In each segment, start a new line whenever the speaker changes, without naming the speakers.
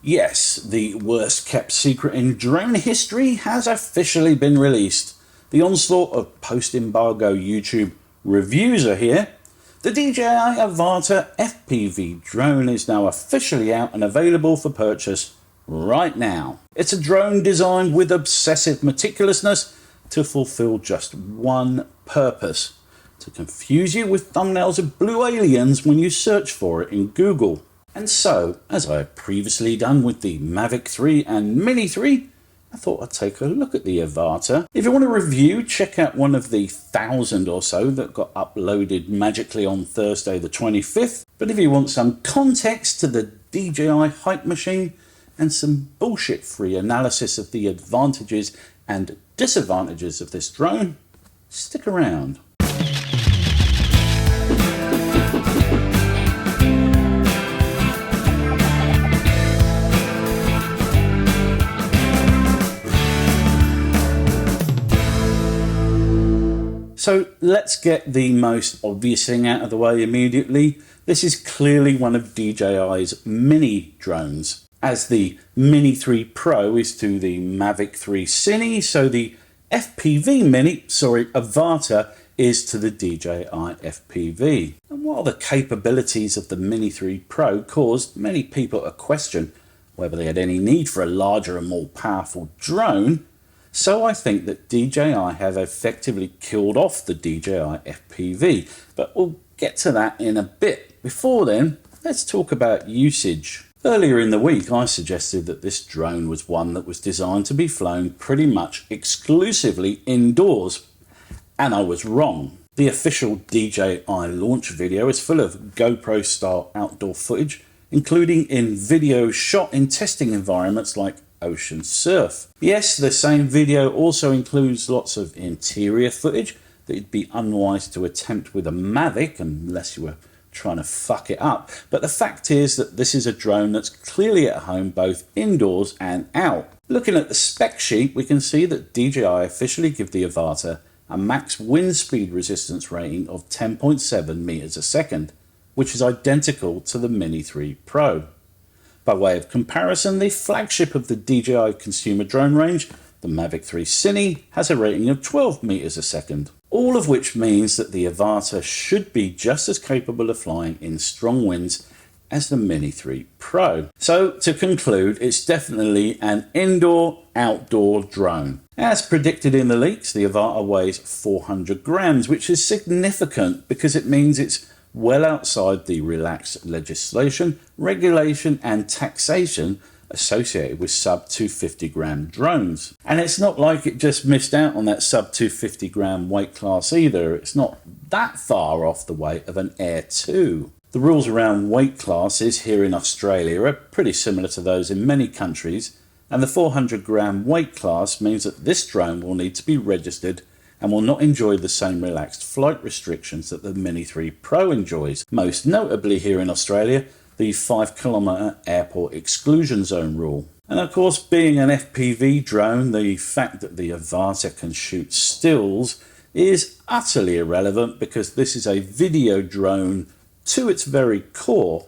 Yes, the worst kept secret in drone history has officially been released. The onslaught of post-embargo YouTube reviews are here. The DJI Avata FPV drone is now officially out and available for purchase right now. It's a drone designed with obsessive meticulousness to fulfill just one purpose: to confuse you with thumbnails of blue aliens when you search for it in Google. And so, as I have previously done with the Mavic 3 and Mini 3, I thought I'd take a look at the Avata. If you want a review, check out one of the 1,000 or so that got uploaded magically on Thursday the 25th. But if you want some context to the DJI hype machine and some bullshit-free analysis of the advantages and disadvantages of this drone, stick around. So let's get the most obvious thing out of the way immediately. This is clearly one of DJI's mini drones, as the Mini 3 Pro is to the Mavic 3 Cine, so the Avata is to the DJI FPV. And while the capabilities of the Mini 3 Pro caused many people to question whether they had any need for a larger and more powerful drone, so I think that DJI have effectively killed off the DJI FPV, but we'll get to that in a bit. Before then, let's talk about usage. Earlier in the week, I suggested that this drone was one that was designed to be flown pretty much exclusively indoors, and I was wrong. The official DJI launch video is full of GoPro-style outdoor footage, including in video shot in testing environments like ocean surf. Yes, the same video also includes lots of interior footage that it'd be unwise to attempt with a Mavic unless you were trying to fuck it up. But the fact is that this is a drone that's clearly at home both indoors and out. Looking at the spec sheet, we can see that DJI officially give the Avata a max wind speed resistance rating of 10.7 meters a second, which is identical to the Mini 3 Pro. By way of comparison, the flagship of the DJI consumer drone range, the Mavic 3 Cine, has a rating of 12 meters a second. All of which means that the Avata should be just as capable of flying in strong winds as the Mini 3 Pro. So to conclude, it's definitely an indoor-outdoor drone. As predicted in the leaks, the Avata weighs 400 grams, which is significant because it means it's well outside the relaxed legislation, regulation and taxation associated with sub 250 gram drones. And it's not like it just missed out on that sub 250 gram weight class either. It's not that far off the weight of an Air 2. The rules around weight classes here in Australia are pretty similar to those in many countries, and the 400 gram weight class means that this drone will need to be registered and will not enjoy the same relaxed flight restrictions that the Mini 3 Pro enjoys, most notably here in Australia, the 5 kilometre airport exclusion zone rule. And of course, being an FPV drone, the fact that the Avata can shoot stills is utterly irrelevant because this is a video drone to its very core.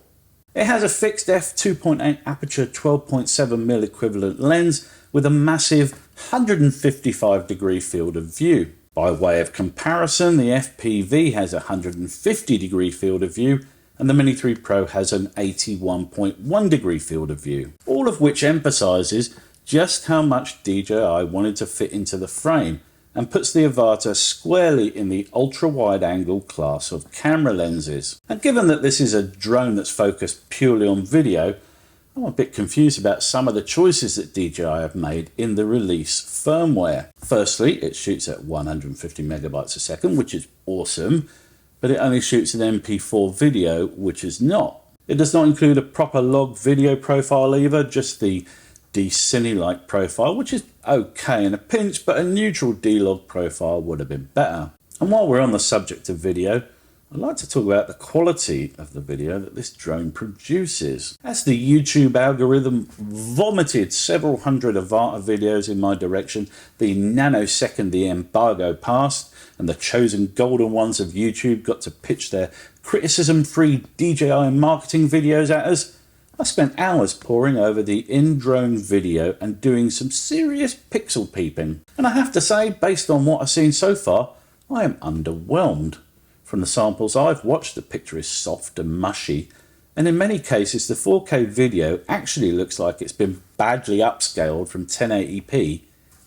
It has a fixed f2.8 aperture 12.7mm equivalent lens with a massive 155 degree field of view. By way of comparison, the FPV has a 150 degree field of view and the Mini 3 Pro has an 81.1 degree field of view. All of which emphasises just how much DJI wanted to fit into the frame and puts the Avata squarely in the ultra-wide angle class of camera lenses. And given that this is a drone that's focused purely on video, I'm a bit confused about some of the choices that DJI have made in the release firmware. Firstly, it shoots at 150 megabytes a second, which is awesome, but it only shoots an MP4 video, which is not. It does not include a proper log video profile either, just the D-Cine-like profile, which is okay in a pinch, but a neutral D-Log profile would have been better. And while we're on the subject of video, I'd like to talk about the quality of the video that this drone produces. As the YouTube algorithm vomited several hundred Avata videos in my direction the nanosecond the embargo passed, and the chosen golden ones of YouTube got to pitch their criticism-free DJI marketing videos at us, I spent hours poring over the in-drone video and doing some serious pixel peeping. And I have to say, based on what I've seen so far, I am underwhelmed. From the samples I've watched, the picture is soft and mushy, and in many cases the 4K video actually looks like it's been badly upscaled from 1080p,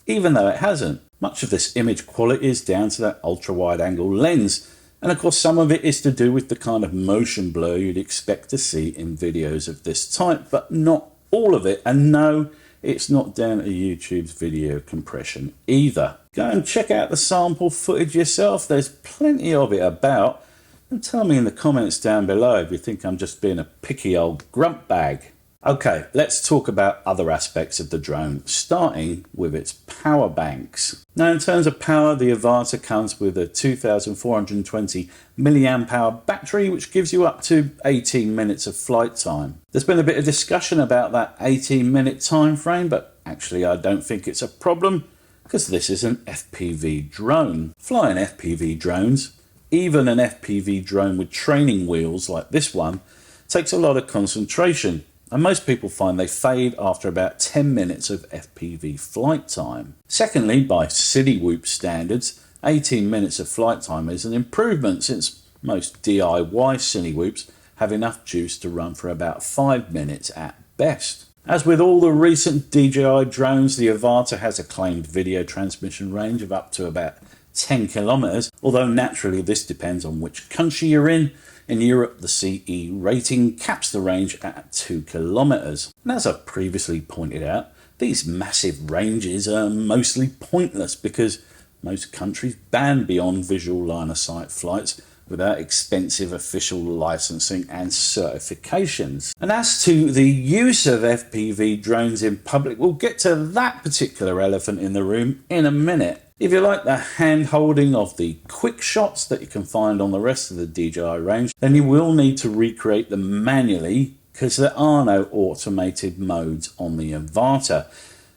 even though it hasn't. Much of this image quality is down to that ultra-wide angle lens, and of course some of it is to do with the kind of motion blur you'd expect to see in videos of this type, but not all of it. And no, it's not down to YouTube's video compression either. Go and check out the sample footage yourself, there's plenty of it about, and tell me in the comments down below if you think I'm just being a picky old grump bag. Okay, let's talk about other aspects of the drone, starting with its power banks. Now, in terms of power, the Avata comes with a 2420 milliamp hour battery, which gives you up to 18 minutes of flight time. There's been a bit of discussion about that 18-minute time frame, but actually I don't think it's a problem, because this is an FPV drone. Flying FPV drones, even an FPV drone with training wheels like this one, takes a lot of concentration. And most people find they fade after about 10 minutes of FPV flight time. Secondly, by CityWhoop standards, 18 minutes of flight time is an improvement, since most DIY CityWhoops have enough juice to run for about 5 minutes at best. As with all the recent DJI drones, the Avata has a claimed video transmission range of up to about 10 kilometers, although naturally this depends on which country you're in. In Europe, the CE rating caps the range at 2 kilometers. And as I've previously pointed out, these massive ranges are mostly pointless because most countries ban beyond visual line of sight flights without expensive official licensing and certifications. And as to the use of FPV drones in public, we'll get to that particular elephant in the room in a minute. If you like the hand-holding of the quick shots that you can find on the rest of the DJI range, then you will need to recreate them manually, because there are no automated modes on the Avata.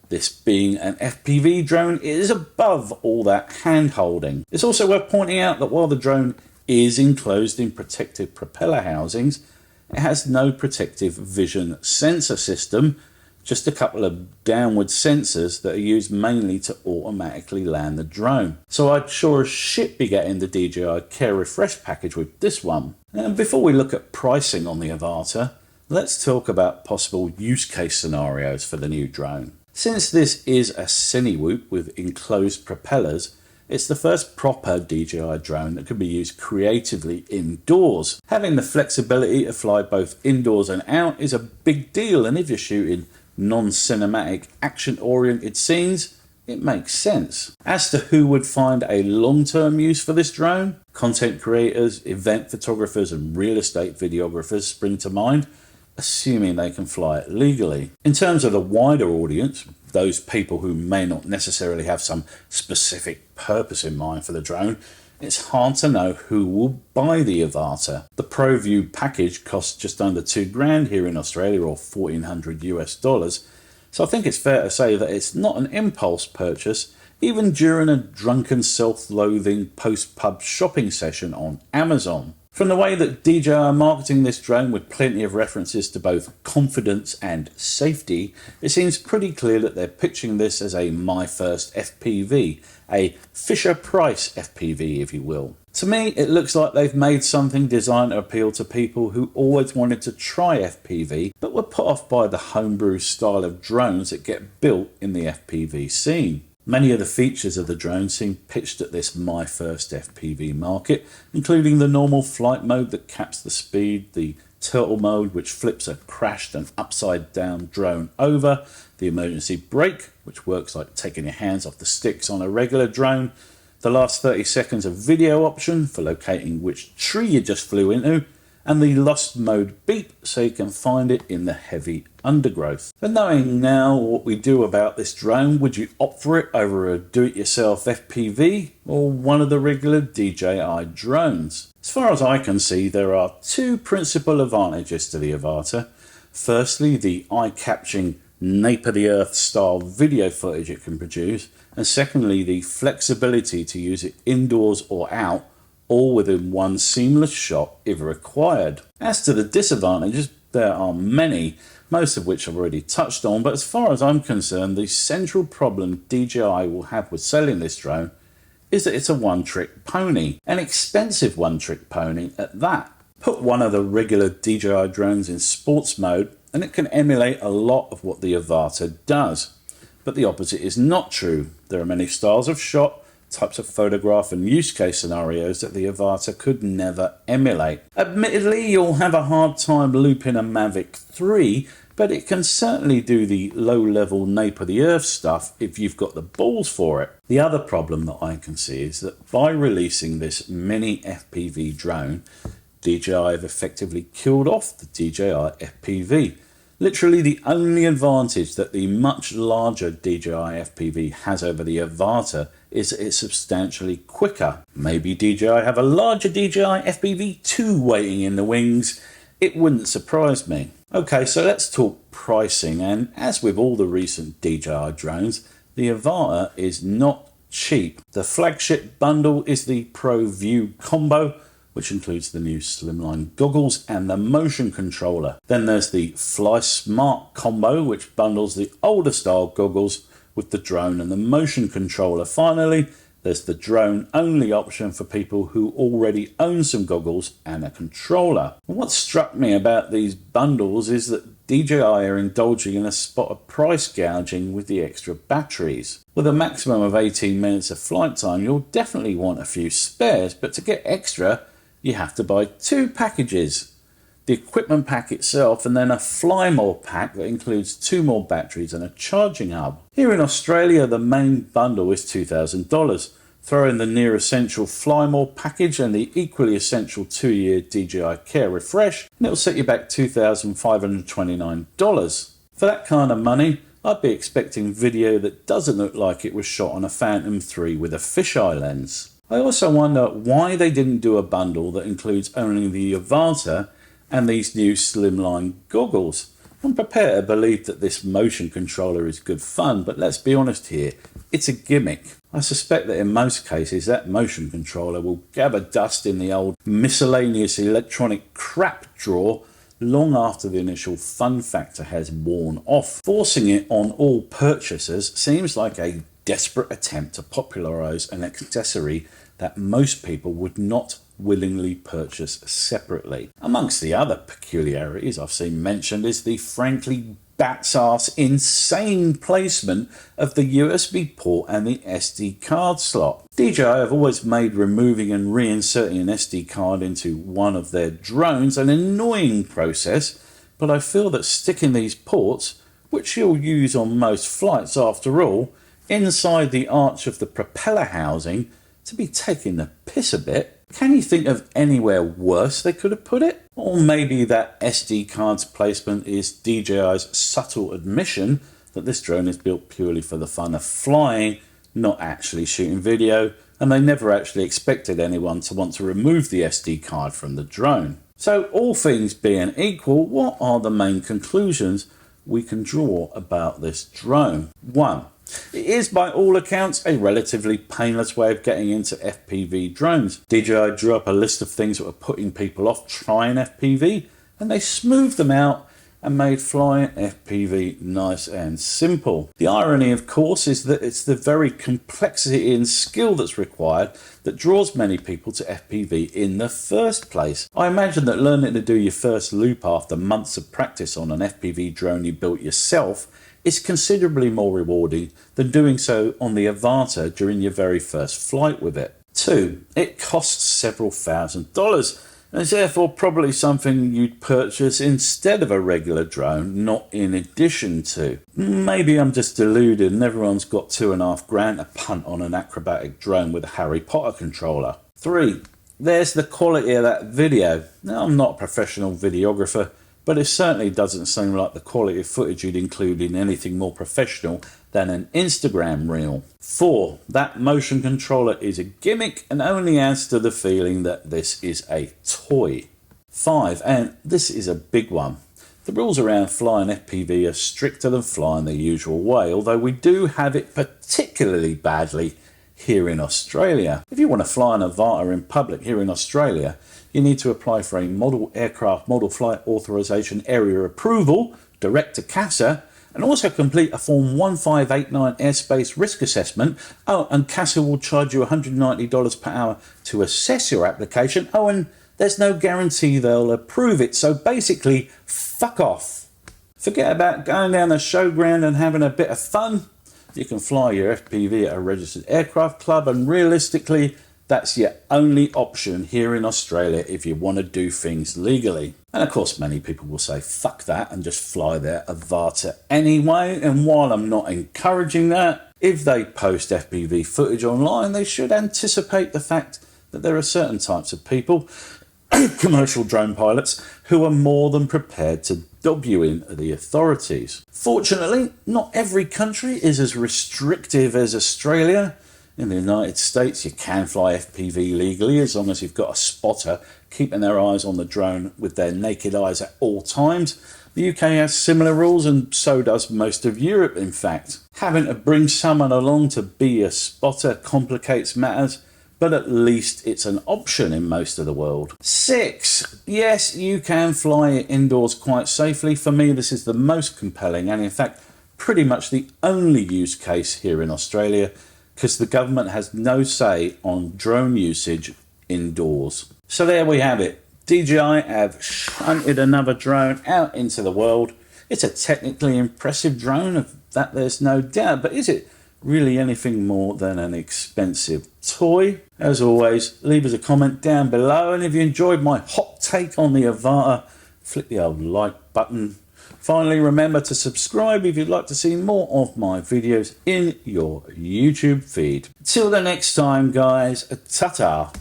This being an FPV drone, it is above all that hand-holding. It's also worth pointing out that while the drone is enclosed in protective propeller housings, it has no protective vision sensor system, just a couple of downward sensors that are used mainly to automatically land the drone. So I'd sure as shit be getting the DJI Care Refresh package with this one. And before we look at pricing on the Avata, let's talk about possible use case scenarios for the new drone. Since this is a CityWhoop with enclosed propellers, it's the first proper DJI drone that can be used creatively indoors. Having the flexibility to fly both indoors and out is a big deal, and if you're shooting non-cinematic, action-oriented scenes, it makes sense. As to who would find a long-term use for this drone, content creators, event photographers and real estate videographers spring to mind, assuming they can fly it legally. In terms of the wider audience, those people who may not necessarily have some specific purpose in mind for the drone, it's hard to know who will buy the Avata. The ProView package costs just under $2,000 here in Australia, or $1,400 US. So I think it's fair to say that it's not an impulse purchase, even during a drunken self-loathing post-pub shopping session on Amazon. From the way that DJI are marketing this drone with plenty of references to both confidence and safety, it seems pretty clear that they're pitching this as a my first FPV, a Fisher-Price FPV if you will. To me, it looks like they've made something designed to appeal to people who always wanted to try FPV, but were put off by the homebrew style of drones that get built in the FPV scene. Many of the features of the drone seem pitched at this my first FPV market, including the normal flight mode that caps the speed, the turtle mode which flips a crashed and upside down drone over, the emergency brake which works like taking your hands off the sticks on a regular drone, the last 30 seconds of video option for locating which tree you just flew into, and the lost mode beep so you can find it in the heavy undergrowth. And knowing now what we do about this drone, would you opt for it over a do-it-yourself FPV or one of the regular DJI drones? As far as I can see, there are two principal advantages to the Avata. Firstly, the eye-catching nape of the earth style video footage it can produce, and secondly, the flexibility to use it indoors or out, all within one seamless shot if required. As to the disadvantages, There are many, most of which I've already touched on, but as far as I'm concerned, the central problem DJI will have with selling this drone is that it's a one-trick pony, an expensive one-trick pony at that. Put one of the regular DJI drones in sports mode and it can emulate a lot of what the Avata does. But the opposite is not true. There are many styles of shot, types of photograph and use case scenarios that the Avata could never emulate. Admittedly, you'll have a hard time looping a Mavic 3, but it can certainly do the low-level nape of the earth stuff if you've got the balls for it. The other problem that I can see is that by releasing this mini FPV drone, DJI have effectively killed off the DJI FPV. Literally the only advantage that the much larger DJI FPV has over the Avata is that it's substantially quicker. Maybe DJI have a larger DJI FPV 2 waiting in the wings. It wouldn't surprise me. Okay, so let's talk pricing, and as with all the recent DJI drones, the Avata is not cheap. The flagship bundle is the Pro View combo, which includes the new slimline goggles and the motion controller. Then there's the Fly Smart combo, which bundles the older style goggles with the drone and the motion controller. Finally, there's the drone only option for people who already own some goggles and a controller. What struck me about these bundles is that DJI are indulging in a spot of price gouging with the extra batteries. With a maximum of 18 minutes of flight time, you'll definitely want a few spares, but to get extra, you have to buy 2 packages. The equipment pack itself and then a Fly More pack that includes 2 more batteries and a charging hub. Here in Australia, the main bundle is $2,000. Throw in the near essential Fly More package and the equally essential 2-year DJI Care refresh, and it'll set you back $2,529. For that kind of money, I'd be expecting video that doesn't look like it was shot on a Phantom 3 with a fisheye lens. I also wonder why they didn't do a bundle that includes only the Avata and these new slimline goggles. I'm prepared to believe that this motion controller is good fun, but let's be honest here, it's a gimmick. I suspect that in most cases that motion controller will gather dust in the old miscellaneous electronic crap drawer long after the initial fun factor has worn off. Forcing it on all purchasers seems like a desperate attempt to popularise an accessory that most people would not willingly purchase separately. Amongst the other peculiarities I've seen mentioned is the frankly bat's ass insane placement of the USB port and the SD card slot. DJI have always made removing and reinserting an SD card into one of their drones an annoying process, but I feel that sticking these ports, which you'll use on most flights after all, inside the arch of the propeller housing to be taking the piss a bit. Can you think of anywhere worse they could have put it? Or maybe that SD card's placement is DJI's subtle admission that this drone is built purely for the fun of flying, not actually shooting video, and they never actually expected anyone to want to remove the SD card from the drone. So all things being equal, what are the main conclusions we can draw about this drone? 1. It is by all accounts a relatively painless way of getting into FPV drones. DJI drew up a list of things that were putting people off trying FPV, and they smoothed them out and made flying FPV nice and simple. The irony, of course, is that it's the very complexity and skill that's required that draws many people to FPV in the first place. I imagine that learning to do your first loop after months of practice on an FPV drone you built yourself is considerably more rewarding than doing so on the Avata during your very first flight with it. 2. It costs several $1,000s and is therefore probably something you'd purchase instead of a regular drone, not in addition to. Maybe I'm just deluded and everyone's got $2,500 to punt on an acrobatic drone with a Harry Potter controller. 3. There's the quality of that video. Now, I'm not a professional videographer, but it certainly doesn't seem like the quality of footage you'd include in anything more professional than an Instagram reel. 4. That motion controller is a gimmick and only adds to the feeling that this is a toy. 5. And this is a big one. The rules around flying FPV are stricter than flying the usual way, although we do have it particularly badly here in Australia. If you want to fly an Avata in public here in Australia, you need to apply for a Model Aircraft Model Flight Authorization Area Approval direct to CASA, and also complete a Form 1589 Airspace Risk Assessment. Oh, and CASA will charge you $190 per hour to assess your application. Oh, and there's no guarantee they'll approve it. So basically, fuck off. Forget about going down the showground and having a bit of fun. You can fly your FPV at a registered aircraft club, and realistically, that's your only option here in Australia if you want to do things legally. And of course, many people will say, fuck that, and just fly their Avata anyway. And while I'm not encouraging that, if they post FPV footage online, they should anticipate the fact that there are certain types of people, commercial drone pilots, who are more than prepared to dob you in the authorities. Fortunately, not every country is as restrictive as Australia. In the United States, you can fly FPV legally as long as you've got a spotter keeping their eyes on the drone with their naked eyes at all times. The UK has similar rules, and so does most of Europe, in fact. Having to bring someone along to be a spotter complicates matters, but at least it's an option in most of the world. 6. Yes, you can fly it indoors quite safely. For me, this is the most compelling and, in fact, pretty much the only use case here in Australia, because the government has no say on drone usage indoors. So there we have it. DJI have shunted another drone out into the world. It's a technically impressive drone, of that there's no doubt, but is it really anything more than an expensive toy? As always, leave us a comment down below, and if you enjoyed my hot take on the Avata, flick the old like button. Finally, remember to subscribe if you'd like to see more of my videos in your YouTube feed. Till the next time, guys, ta-ta.